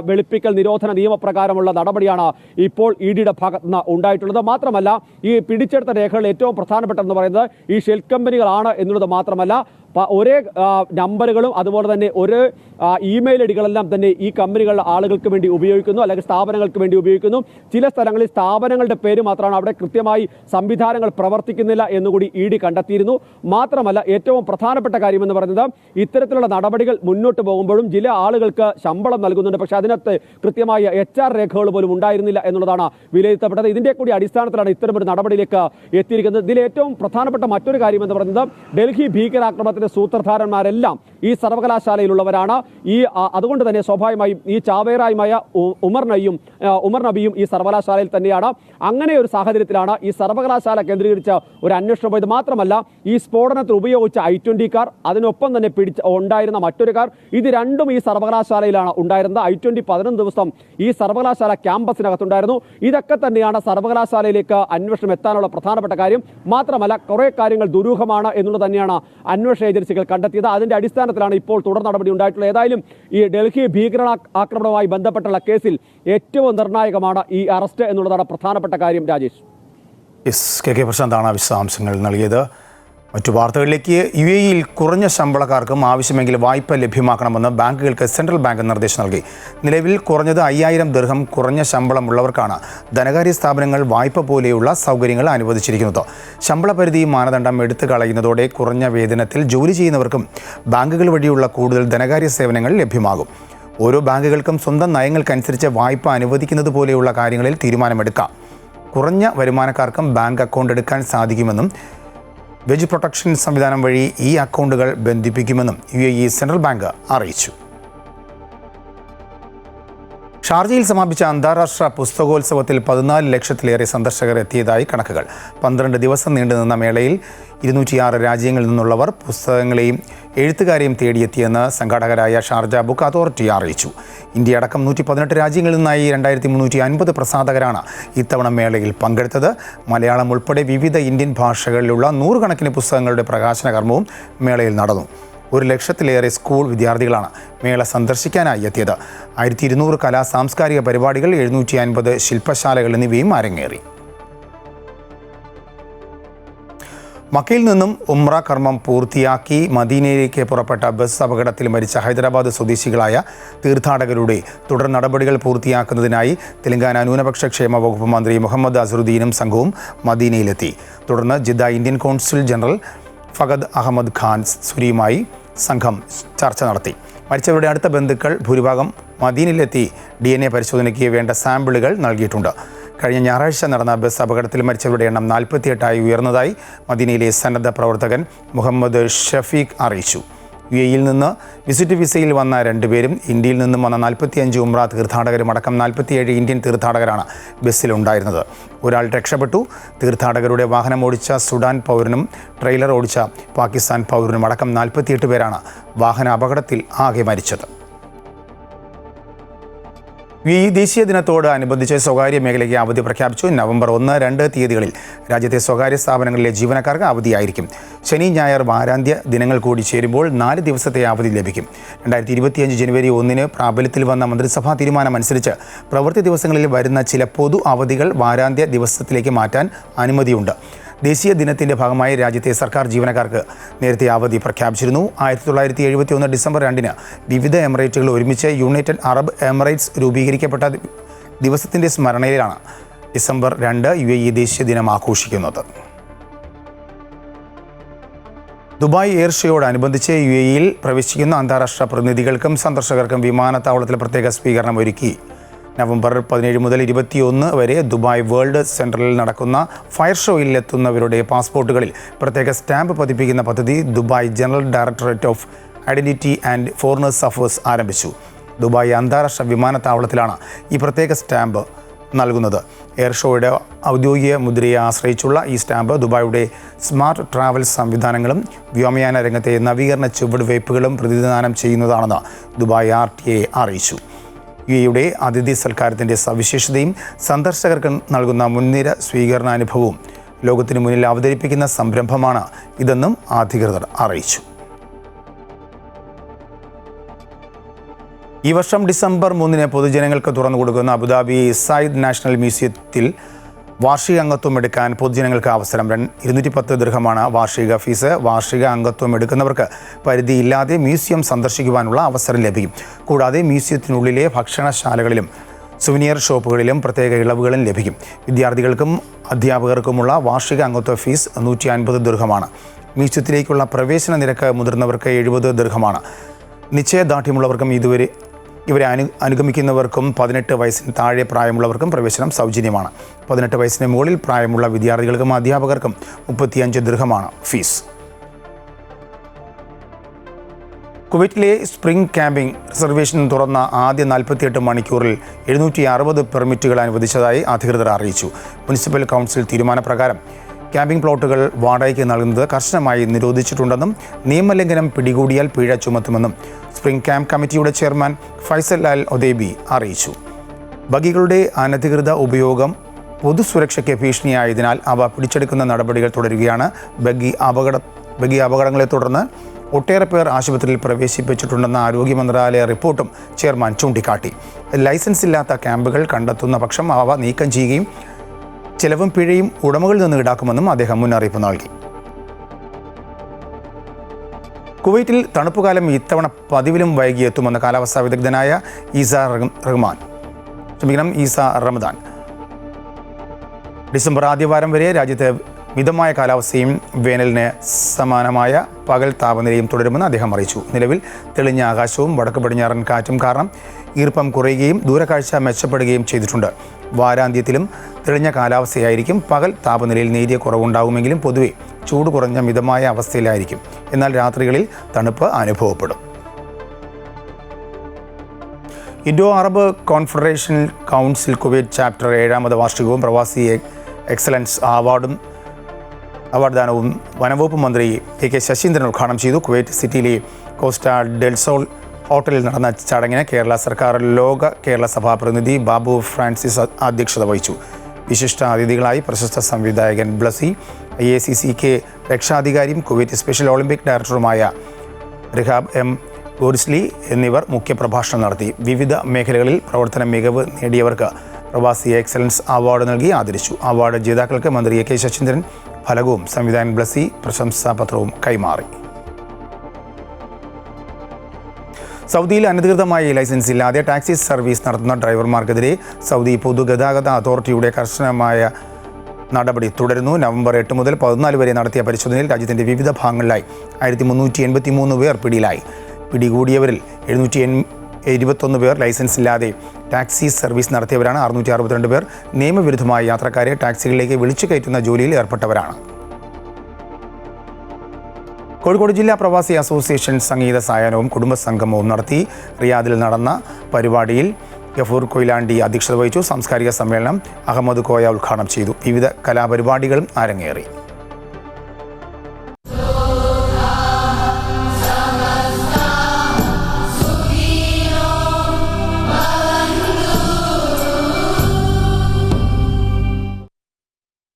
വെളുപ്പിക്കൽ നിരോധന നിയമപ്രകാരമുള്ള നടപടിയാണ് ഇപ്പോൾ EDയുടെ ഭാഗത്തുനിന്ന് ഉണ്ടായിട്ടുള്ളത്. മാത്രമല്ല, ഈ പിടിച്ചെടുത്ത രേഖകൾ ഏറ്റവും പ്രധാനപ്പെട്ടതെന്ന് പറയുന്നത് ഈ ഷെൽ കമ്പനികളാണ് എന്നുള്ളത് മാത്രമല്ല, ഒരേ നമ്പറുകളും അതുപോലെ തന്നെ ഒരു ഇമെയിൽ ഐഡികളെല്ലാം തന്നെ ഈ കമ്പനികളുടെ ആളുകൾക്ക് വേണ്ടി ഉപയോഗിക്കുന്നു, അല്ലെങ്കിൽ സ്ഥാപനങ്ങൾക്ക് വേണ്ടി ഉപയോഗിക്കുന്നു. ചില സ്ഥലങ്ങളിൽ സ്ഥാപനങ്ങളുടെ പേര് മാത്രമാണ്, അവിടെ കൃത്യമായി സംവിധാനങ്ങൾ പ്രവർത്തിക്കുന്നില്ല എന്നുകൂടി ED കണ്ടെത്തിയിരുന്നു. മാത്രമല്ല, ഏറ്റവും പ്രധാനപ്പെട്ട കാര്യമെന്ന് പറയുന്നത് ഇത്തരത്തിലുള്ള നടപടികൾ മുന്നോട്ട് പോകുമ്പോഴും ചില ആളുകൾക്ക് ശമ്പളം നൽകുന്നുണ്ട്, പക്ഷേ അതിനകത്ത് കൃത്യമായ HR രേഖകൾ പോലും ഉണ്ടായിരുന്നില്ല എന്നുള്ളതാണ് വിലയിരുത്തപ്പെട്ടത്. ഇതിന്റെ കൂടി അടിസ്ഥാനത്തിലാണ് ഇത്തരമൊരു നടപടിയിലേക്ക് എത്തിയിരിക്കുന്നത്. ഇതിൽ ഏറ്റവും പ്രധാനപ്പെട്ട മറ്റൊരു കാര്യം എന്ന് പറയുന്നത് ഡൽഹി ഭീകരാക്രമണത്തിന് കൊലപാതകത്തിന്റെ സൂത്രധാരന്മാരെല്ലാം ഈ സർവകലാശാലയിലുള്ളവരാണ്. അതുകൊണ്ട് തന്നെ സ്വാഭാവികമായും ഈ ചാവേറായുമായ ഉമർ നബിയും ഈ സർവകലാശാലയിൽ തന്നെയാണ്. അങ്ങനെ ഒരു സാഹചര്യത്തിലാണ് ഈ സർവകലാശാല കേന്ദ്രീകരിച്ച ഒരു അന്വേഷണം. ഇത് മാത്രമല്ല, ഈ സ്ഫോടനത്തിൽ ഉപയോഗിച്ച I-20 കാർ, അതിനൊപ്പം തന്നെ ഉണ്ടായിരുന്ന മറ്റൊരു കാർ, ഇത് രണ്ടും ഈ സർവകലാശാലയിലാണ് ഉണ്ടായിരുന്നത്. I-20 11 ദിവസം ഈ സർവകലാശാല ക്യാമ്പസിനകത്തുണ്ടായിരുന്നു. ഇതൊക്കെ തന്നെയാണ് സർവകലാശാലയിലേക്ക് അന്വേഷണം എത്താനുള്ള പ്രധാനപ്പെട്ട കാര്യം. മാത്രമല്ല, കുറേ കാര്യങ്ങൾ ദുരൂഹമാണ് എന്നുള്ളത് തന്നെയാണ് അന്വേഷണ ഏജൻസികൾ കണ്ടെത്തിയത്. അതിന്റെ അടിസ്ഥാനത്തിലാണ് ഇപ്പോൾ തുടർ നടപടി ഉണ്ടായിട്ടുള്ളത്. ഏതായാലും ഈ ഡൽഹി ഭീകരാക്രമണവുമായി ബന്ധപ്പെട്ടുള്ള കേസിൽ ഏറ്റവും നിർണായകമാണ് ഈ അറസ്റ്റ് എന്നുള്ളതാണ് പ്രധാനപ്പെട്ട കാര്യം. രാജേഷ്, കെ പ്രശാന്താണ് വിശദാംശങ്ങൾ നൽകിയത്. മറ്റു വാർത്തകളിലേക്ക്. UAE-യിൽ കുറഞ്ഞ ശമ്പളക്കാർക്കും ആവശ്യമെങ്കിൽ വായ്പ ലഭ്യമാക്കണമെന്ന് ബാങ്കുകൾക്ക് സെൻട്രൽ ബാങ്ക് നിർദ്ദേശം നൽകി. നിലവിൽ കുറഞ്ഞത് 5000 ദിർഹം കുറഞ്ഞ ശമ്പളമുള്ളവർക്കാണ് ധനകാര്യ സ്ഥാപനങ്ങൾ വായ്പ പോലെയുള്ള സൗകര്യങ്ങൾ അനുവദിച്ചിരിക്കുന്നത്. ശമ്പള പരിധി മാനദണ്ഡം എടുത്തു കളയുന്നതോടെ കുറഞ്ഞ വേതനത്തിൽ ജോലി ചെയ്യുന്നവർക്കും ബാങ്കുകൾ വഴിയുള്ള കൂടുതൽ ധനകാര്യ സേവനങ്ങൾ ലഭ്യമാകും. ഓരോ ബാങ്കുകൾക്കും സ്വന്തം നയങ്ങൾക്കനുസരിച്ച് വായ്പ അനുവദിക്കുന്നത് പോലെയുള്ള കാര്യങ്ങളിൽ തീരുമാനമെടുക്കാം. കുറഞ്ഞ വരുമാനക്കാർക്കും ബാങ്ക് അക്കൗണ്ട് എടുക്കാൻ സാധിക്കുമെന്നും വെജ് പ്രൊട്ടക്ഷൻ സംവിധാനം വഴി ഈ അക്കൗണ്ടുകൾ ബന്ധിപ്പിക്കുമെന്നും UAE സെൻട്രൽ ബാങ്ക് അറിയിച്ചു. ഷാർജയിൽ സമാപിച്ച അന്താരാഷ്ട്ര പുസ്തകോത്സവത്തിൽ 14 ലക്ഷത്തിലേറെ സന്ദർശകർ എത്തിയതായി കണക്കുകൾ. 12 ദിവസം നീണ്ടുനിന്ന മേളയിൽ 206 രാജ്യങ്ങളിൽ നിന്നുള്ളവർ പുസ്തകങ്ങളെയും എഴുത്തുകാരെയും തേടിയെത്തിയെന്ന് സംഘാടകരായ ഷാർജ ബുക്ക് അതോറിറ്റി അറിയിച്ചു. ഇന്ത്യ അടക്കം 118 രാജ്യങ്ങളിൽ നിന്നായി 2350 പ്രസാധകരാണ് ഇത്തവണ മേളയിൽ പങ്കെടുത്തത്. മലയാളം ഉൾപ്പെടെ വിവിധ ഇന്ത്യൻ ഭാഷകളിലുള്ള 100 കണക്കിന് പുസ്തകങ്ങളുടെ പ്രകാശന കർമ്മവും മേളയിൽ നടന്നു. 1 ലക്ഷത്തിലേറെ സ്കൂൾ വിദ്യാർത്ഥികളാണ് മേള സന്ദർശിക്കാനായി എത്തിയത്. 1200 കലാ സാംസ്കാരിക പരിപാടികൾ, 750 ശില്പശാലകൾ എന്നിവയും അരങ്ങേറി. മക്കയിൽ നിന്നും ഉംറ കർമ്മം പൂർത്തിയാക്കി മദീനയിലേക്ക് പുറപ്പെട്ട ബസ് അപകടത്തിൽ മരിച്ച ഹൈദരാബാദ് സ്വദേശികളായ തീർത്ഥാടകരുടെ തുടർ നടപടികൾ പൂർത്തിയാക്കുന്നതിനായി തെലങ്കാന ന്യൂനപക്ഷ ക്ഷേമ വകുപ്പ് മന്ത്രി മുഹമ്മദ് അസറുദ്ദീനും സംഘവും മദീനയിലെത്തി. തുടർന്ന് Jeddah Indian consul general Fahad Ahmed Khan സുരിയുമായി സംഘം ചർച്ച നടത്തി. മരിച്ചവരുടെ അടുത്ത ബന്ധുക്കൾ ഭൂരിഭാഗം മദീനയിലെത്തി DNA പരിശോധനയ്ക്ക് വേണ്ട സാമ്പിളുകൾ നൽകിയിട്ടുണ്ട്. കഴിഞ്ഞ ഞായറാഴ്ച നടന്ന ബസ് അപകടത്തിൽ മരിച്ചവരുടെ എണ്ണം 48 ഉയർന്നതായി മദീനയിലെ സന്നദ്ധ പ്രവർത്തകൻ മുഹമ്മദ് ഷഫീഖ് അറിയിച്ചു. UAE-യിൽ നിന്ന് വിസിറ്റ് വിസയിൽ വന്ന 2 പേരും ഇന്ത്യയിൽ നിന്നും വന്ന 45 ഉംറ തീർത്ഥാടകരും അടക്കം 47 ഇന്ത്യൻ തീർത്ഥാടകരാണ് ബസ്സിലുണ്ടായിരുന്നത്. ഒരാൾ രക്ഷപ്പെട്ടു. തീർത്ഥാടകരുടെ വാഹനം ഓടിച്ച സുഡാൻ പൗരനും ട്രെയിലർ ഓടിച്ച പാകിസ്ഥാൻ പൗരനും അടക്കം 48 പേരാണ് വാഹന അപകടത്തിൽ ആകെ മരിച്ചത്. UAE ദേശീയ ദിനത്തോട് അനുബന്ധിച്ച് സ്വകാര്യ മേഖലയ്ക്ക് അവധി പ്രഖ്യാപിച്ചു. നവംബർ 1, 2 തീയതികളിൽ രാജ്യത്തെ സ്വകാര്യ സ്ഥാപനങ്ങളിലെ ജീവനക്കാർക്ക് അവധിയായിരിക്കും. ശനി, ഞായർ വാരാന്ത്യ ദിനങ്ങൾ കൂടി ചേരുമ്പോൾ 4 ദിവസത്തെ അവധി ലഭിക്കും. 2025 ജനുവരി 1 പ്രാബല്യത്തിൽ വന്ന മന്ത്രിസഭാ തീരുമാനമനുസരിച്ച് പ്രവൃത്തി ദിവസങ്ങളിൽ വരുന്ന ചില പൊതു അവധികൾ വാരാന്ത്യ ദിവസത്തിലേക്ക് മാറ്റാൻ അനുമതിയുണ്ട്. ദേശീയ ദിനത്തിൻ്റെ ഭാഗമായി രാജ്യത്തെ സർക്കാർ ജീവനക്കാർക്ക് നേരത്തെ അവധി പ്രഖ്യാപിച്ചിരുന്നു. 1971 ഡിസംബർ 2 വിവിധ എമിറേറ്റുകൾ ഒരുമിച്ച് യുണൈറ്റഡ് അറബ് എമിറേറ്റ്സ് രൂപീകരിക്കപ്പെട്ട ദിവസത്തിൻ്റെ സ്മരണയിലാണ് ഡിസംബർ 2 UAE ദേശീയ ദിനം ആഘോഷിക്കുന്നത്. ദുബായ് എയർ ഷോയോടനുബന്ധിച്ച് UAE-യിൽ പ്രവേശിക്കുന്ന അന്താരാഷ്ട്ര പ്രതിനിധികൾക്കും സന്ദർശകർക്കും വിമാനത്താവളത്തിൽ പ്രത്യേക സ്വീകരണം ഒരുക്കി. നവംബർ 17 മുതൽ 21 വരെ ദുബായ് വേൾഡ് സെൻട്രലിൽ നടക്കുന്ന ഫയർ ഷോയിൽ എത്തുന്നവരുടെ പാസ്പോർട്ടുകളിൽ പ്രത്യേക സ്റ്റാമ്പ് പതിപ്പിക്കുന്ന പദ്ധതി Dubai general directorate of identity and foreigners affairs ആരംഭിച്ചു. ദുബായ് അന്താരാഷ്ട്ര വിമാനത്താവളത്തിലാണ് ഈ പ്രത്യേക സ്റ്റാമ്പ് നൽകുന്നത്. എയർ ഷോയുടെ ഔദ്യോഗിക മുദ്രയെ ആശ്രയിച്ചുള്ള ഈ സ്റ്റാമ്പ് ദുബായിയുടെ സ്മാർട്ട് ട്രാവൽ സംവിധാനങ്ങളും വ്യോമയാന രംഗത്തെ നവീകരണ ചുവടുവയ്പ്പുകളും പ്രതിനിധാനം ചെയ്യുന്നതാണെന്ന് ദുബായ് RTA അറിയിച്ചു. UAE-യുടെ അതിഥി സൽക്കാരത്തിൻ്റെ സവിശേഷതയും സന്ദർശകർക്ക് നൽകുന്ന മുൻനിര സ്വീകരണാനുഭവവും ലോകത്തിനു മുന്നിൽ അവതരിപ്പിക്കുന്ന സംരംഭമാണ് ഇതെന്നും അധികൃതർ അറിയിച്ചു. ഈ വർഷം ഡിസംബർ 3 പൊതുജനങ്ങൾക്ക് തുറന്നു കൊടുക്കുന്ന അബുദാബി സയ്യിദ് നാഷണൽ മ്യൂസിയത്തിൽ വാർഷിക അംഗത്വം എടുക്കാൻ പൊതുജനങ്ങൾക്ക് അവസരം. 210 ദിർഹമാണ് വാർഷിക ഫീസ്. വാർഷിക അംഗത്വം എടുക്കുന്നവർക്ക് പരിധിയില്ലാതെ മ്യൂസിയം സന്ദർശിക്കുവാനുള്ള അവസരം ലഭിക്കും. കൂടാതെ മ്യൂസിയത്തിനുള്ളിലെ ഭക്ഷണശാലകളിലും സുവനിയർ ഷോപ്പുകളിലും പ്രത്യേക ഇളവുകളും ലഭിക്കും. വിദ്യാർത്ഥികൾക്കും അധ്യാപകർക്കുമുള്ള വാർഷിക അംഗത്വ ഫീസ് 150 ദിർഹമാണ്. മ്യൂസിയത്തിലേക്കുള്ള പ്രവേശന നിരക്ക് മുതിർന്നവർക്ക് 70 ദിർഹമാണ്. നിശ്ചയദാർഢ്യമുള്ളവർക്കും ഇവരെ അനുഗമിക്കുന്നവർക്കും 18 വയസ്സിന് താഴെ പ്രായമുള്ളവർക്കും പ്രവേശനം സൗജന്യമാണ്. 18 വയസ്സിന് മുകളിൽ പ്രായമുള്ള വിദ്യാർത്ഥികൾക്കും അധ്യാപകർക്കും 35 ദിർഹമാണ് ഫീസ്. കുവൈറ്റിലെ സ്പ്രിംഗ് ക്യാമ്പിംഗ് റിസർവേഷൻ തുറന്ന ആദ്യ 48 മണിക്കൂറിൽ 760 പെർമിറ്റുകൾ അനുവദിച്ചതായി അധികൃതർ അറിയിച്ചു. മുനിസിപ്പൽ കൗൺസിൽ തീരുമാനപ്രകാരം ക്യാമ്പിംഗ് പ്ലോട്ടുകൾ വാടകയ്ക്ക് നൽകുന്നത് കർശനമായി നിരോധിച്ചിട്ടുണ്ടെന്നും നിയമലംഘനം പിടികൂടിയാൽ പിഴ ചുമത്തുമെന്നും സ്പ്രിംഗ് ക്യാമ്പ് കമ്മിറ്റിയുടെ ചെയർമാൻ ഫൈസൽ അൽ ഒദൈബി അറിയിച്ചു. ബഗ്ഗികളുടെ അനധികൃത ഉപയോഗം പൊതുസുരക്ഷയ്ക്ക് ഭീഷണിയായതിനാൽ അവ പിടിച്ചെടുക്കുന്ന നടപടികൾ തുടരുകയാണ്. ബഗ്ഗി അപകടങ്ങളെ തുടർന്ന് ഒട്ടേറെ പേർ ആശുപത്രിയിൽ പ്രവേശിപ്പിച്ചിട്ടുണ്ടെന്ന ആരോഗ്യ മന്ത്രാലയ റിപ്പോർട്ടും ചെയർമാൻ ചൂണ്ടിക്കാട്ടി. ലൈസൻസ് ഇല്ലാത്ത ക്യാമ്പുകൾ കണ്ടെത്തുന്ന പക്ഷം അവ നീക്കം ചെയ്യുകയും ചെലവും പിഴയും ഉടമകളിൽ നിന്ന് ഈടാക്കുമെന്നും അദ്ദേഹം മുന്നറിയിപ്പ് നൽകി. കുവൈറ്റിൽ തണുപ്പുകാലം ഇത്തവണ പതിവിലും വൈകിയെത്തുമെന്ന് കാലാവസ്ഥാ വിദഗ്ധനായ ഈസ റമദാൻ. ഡിസംബർ ആദ്യവാരം വരെ രാജ്യത്ത് മിതമായ കാലാവസ്ഥയും വേനലിന് സമാനമായ പകൽ താപനിലയും തുടരുമെന്ന് അദ്ദേഹം അറിയിച്ചു. നിലവിൽ തെളിഞ്ഞ ആകാശവും വടക്ക് പടിഞ്ഞാറൻ കാറ്റും കാരണം ഈർപ്പം കുറയുകയും ദൂരക്കാഴ്ച മെച്ചപ്പെടുകയും ചെയ്തിട്ടുണ്ട്. വാരാന്ത്യത്തിലും തെളിഞ്ഞ കാലാവസ്ഥയായിരിക്കും. പകൽ താപനിലയിൽ നേരിയ കുറവുണ്ടാകുമെങ്കിലും പൊതുവെ ചൂട് കുറഞ്ഞ മിതമായ അവസ്ഥയിലായിരിക്കും. എന്നാൽ രാത്രികളിൽ തണുപ്പ് അനുഭവപ്പെടും. Indo Arab confederation council Kuwait chapter 7ാമത് വാർഷികവും പ്രവാസി എക്സലൻസ് അവാർഡ് ദാനവും വനംവകുപ്പ് മന്ത്രി കെ ശശീന്ദ്രൻ ഉദ്ഘാടനം ചെയ്തു. കുവൈറ്റ് സിറ്റിയിലെ കോസ്റ്റ ഡെൽ സോൾ ഹോട്ടലിൽ നടന്ന ചടങ്ങിന് കേരള സർക്കാർ ലോക കേരള സഭാ പ്രതിനിധി ബാബു ഫ്രാൻസിസ് അധ്യക്ഷത വഹിച്ചു. വിശിഷ്ട അതിഥികളായി പ്രശസ്ത സംവിധായകൻ ബ്ലസി, IACCK രക്ഷാധികാരിയും കുവൈറ്റ് സ്പെഷ്യൽ ഒളിമ്പിക് ഡയറക്ടറുമായ റിഹാബ് എം ഗോരിസ്ലി എന്നിവർ മുഖ്യപ്രഭാഷണം നടത്തി. വിവിധ മേഖലകളിൽ പ്രവർത്തന മികവ് നേടിയവർക്ക് പ്രവാസി എക്സലൻസ് അവാർഡ് നൽകി ആദരിച്ചു. അവാർഡ് ജേതാക്കൾക്ക് മന്ത്രി കെ ശശീന്ദ്രൻ ഫലകവും സംവിധായകൻ ബ്ലസി പ്രശംസാപത്രവും കൈമാറി. സൗദിയിൽ അനധികൃതമായി ലൈസൻസ് ഇല്ലാതെ ടാക്സി സർവീസ് നടത്തുന്ന ഡ്രൈവർമാർക്കെതിരെ സൗദി പൊതുഗതാഗത അതോറിറ്റിയുടെ കർശനമായ നടപടി തുടരുന്നു. നവംബർ 8 മുതൽ 14 വരെ നടത്തിയ പരിശോധനയിൽ രാജ്യത്തിൻ്റെ വിവിധ ഭാഗങ്ങളിലായി 1383 പേർ പിടിയിലായി. പിടികൂടിയവരിൽ 721 പേർ ലൈസൻസ് ഇല്ലാതെ ടാക്സി സർവീസ് നടത്തിയവരാണ്. 662 പേർ നിയമവിരുദ്ധമായ യാത്രക്കാരെ ടാക്സികളിലേക്ക് വിളിച്ചു കയറ്റുന്ന ജോലിയിൽ ഏർപ്പെട്ടവരാണ്. കോഴിക്കോട് ജില്ലാ പ്രവാസി അസോസിയേഷൻ സംഗീത സായാഹ്നവും കുടുംബസംഗമവും നടത്തി. റിയാദിൽ നടന്ന പരിപാടിയിൽ ഗഫൂർ കൊയിലാണ്ടി അധ്യക്ഷത വഹിച്ചു. സാംസ്കാരിക സമ്മേളനം അഹമ്മദ് കോയ ഉദ്ഘാടനം ചെയ്തു. വിവിധ കലാപരിപാടികളും അരങ്ങേറി.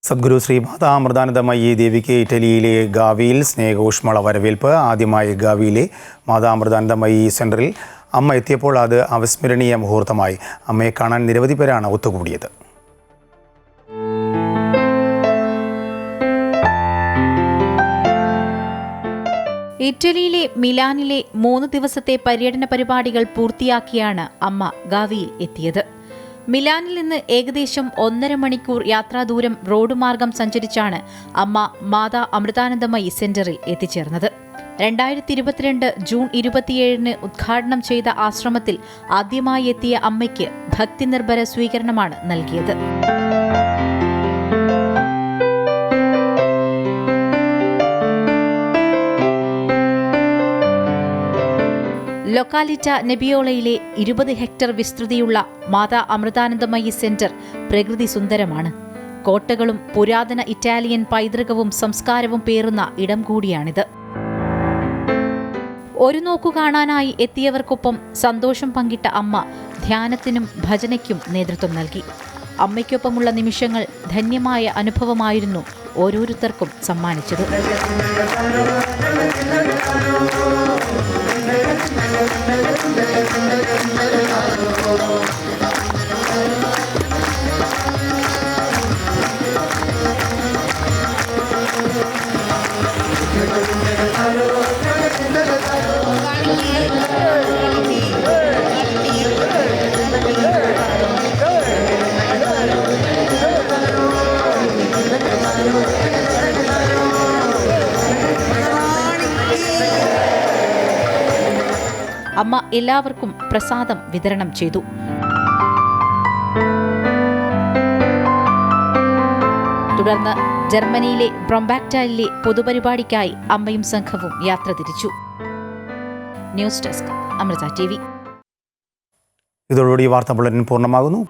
സദ്ഗുരു ശ്രീ മാതാ അമൃതാനന്ദമയി ദേവിക്ക് ഇറ്റലിയിലെ ഗാവിയിൽ സ്നേഹോഷ്മള വരവേൽപ്പ്. ആദ്യമായി ഗാവിയിലെ മാതാ അമൃതാനന്ദമയി സെൻറ്ററിൽ അമ്മ എത്തിയപ്പോൾ അത് അവിസ്മരണീയ മുഹൂർത്തമായി. അമ്മയെ കാണാൻ നിരവധി പേരാണ് ഒത്തുകൂടിയത്. ഇറ്റലിയിലെ മിലാനിലെ 3 ദിവസത്തെ പര്യടന പരിപാടികൾ പൂർത്തിയാക്കിയാണ് അമ്മ ഗാവിയിൽ എത്തിയത്. മിലാനിൽ നിന്ന് ഏകദേശം 1.5 മണിക്കൂർ യാത്രാദൂരം റോഡ് മാർഗം സഞ്ചരിച്ചാണ് അമ്മ മാതാ അമൃതാനന്ദമയി സെന്ററിൽ എത്തിച്ചേർന്നത്. 2022 ജൂൺ 27 ഉദ്ഘാടനം ചെയ്ത ആശ്രമത്തിൽ ആദ്യമായി എത്തിയ അമ്മയ്ക്ക് ഭക്തിനിർഭര സ്വീകരണമാണ് നൽകിയത്. ലൊക്കാലിറ്റ നെബിയോളയിലെ 20 ഹെക്ടർ വിസ്തൃതിയുള്ള മാതാ അമൃതാനന്ദമയി സെന്റർ പ്രകൃതി സുന്ദരമാണ്. കോട്ടകളും പുരാതന ഇറ്റാലിയൻ പൈതൃകവും സംസ്കാരവും പേറുന്ന ഇടം കൂടിയാണിത്. ഒരു നോക്കു കാണാനായി എത്തിയവർക്കൊപ്പം സന്തോഷം പങ്കിട്ട അമ്മ ധ്യാനത്തിനും ഭജനയ്ക്കും നേതൃത്വം നൽകി. അമ്മയ്ക്കൊപ്പമുള്ള നിമിഷങ്ങൾ ധന്യമായ അനുഭവമായിരുന്നു ഓരോരുത്തർക്കും സമ്മാനിച്ചത്. അമ്മ എല്ലാവർക്കും പ്രസാദം വിതരണം ചെയ്തു. തുടർന്ന് ജർമ്മനിയിലെ ബ്രോംബാക്ടയിലെ പൊതുപരിപാടിക്കായി അമ്മയും സംഘവും യാത്ര തിരിച്ചു. News desk Amrita TV. ഇതോടുകൂടി ഈ വാർത്താ ബുള്ളറ്റിൻ പൂർണ്ണമാകുന്നു.